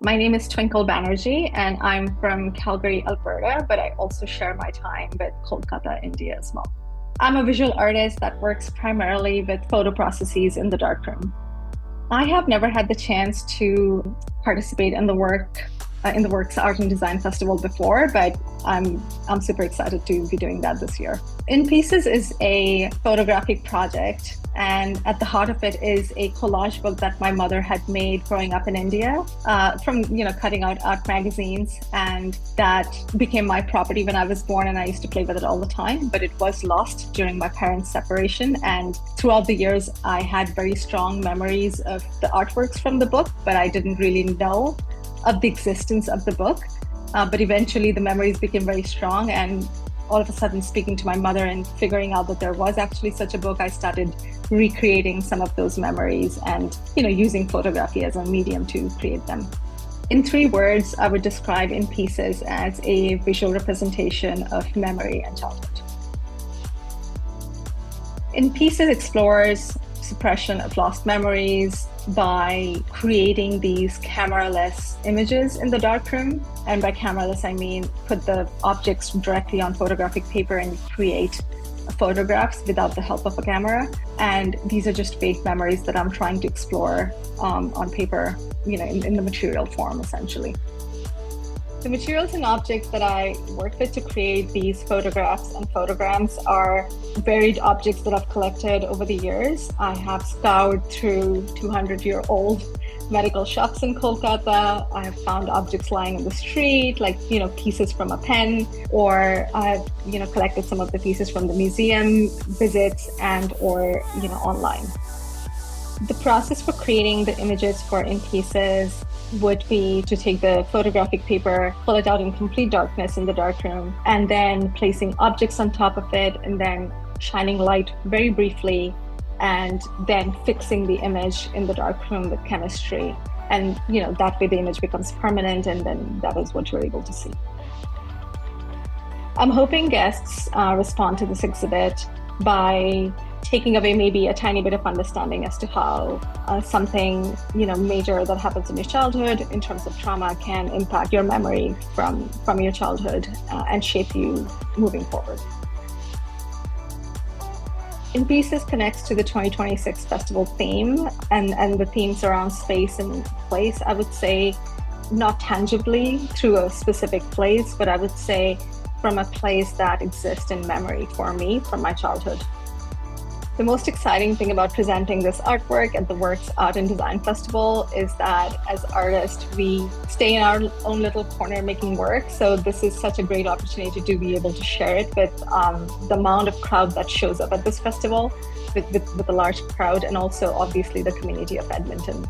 My name is Twinkle Banerjee, and I'm from Calgary, Alberta, but I also share my time with Kolkata, India as well. I'm a visual artist that works primarily with photo processes in the darkroom. I have never had the chance to participate in the Works Art and Design Festival before, but I'm super excited to be doing that this year. In Pieces is a photographic project, and at the heart of it is a collage book that my mother had made growing up in India from cutting out art magazines, and that became my property when I was born, and I used to play with it all the time. But it was lost during my parents' separation, and throughout the years, I had very strong memories of the artworks from the book, but I didn't really know of the existence of the book. But eventually the memories became very strong, and all of a sudden, speaking to my mother and figuring out that there was actually such a book, I started recreating some of those memories and using photography as a medium to create them. In 3 words, I would describe In Pieces as a visual representation of memory and childhood. In Pieces explores suppression of lost memories by creating these camera-less images in the darkroom. And by camera-less, I mean put the objects directly on photographic paper and create photographs without the help of a camera. And these are just vague memories that I'm trying to explore on paper, in the material form, essentially. The materials and objects that I work with to create these photographs and photograms are varied objects that I've collected over the years. I have scoured through 200-year-old medical shops in Kolkata. I have found objects lying in the street, like, pieces from a pen, or I've, collected some of the pieces from the museum visits or online. The process for creating the images for In Pieces would be to take the photographic paper, pull it out in complete darkness in the darkroom, and then placing objects on top of it, and then shining light very briefly, and then fixing the image in the darkroom with chemistry. And that way the image becomes permanent, and then that is what you're able to see. I'm hoping guests respond to this exhibit by taking away maybe a tiny bit of understanding as to how something major that happens in your childhood in terms of trauma can impact your memory from your childhood and shape you moving forward. In Pieces connects to the 2026 festival theme, and the theme surrounds space and place. I would say not tangibly through a specific place, but I would say from a place that exists in memory for me from my childhood. The most exciting thing about presenting this artwork at the Works Art and Design Festival is that as artists, we stay in our own little corner making work. So this is such a great opportunity to be able to share it with the amount of crowd that shows up at this festival, with a large crowd, and also obviously the community of Edmonton.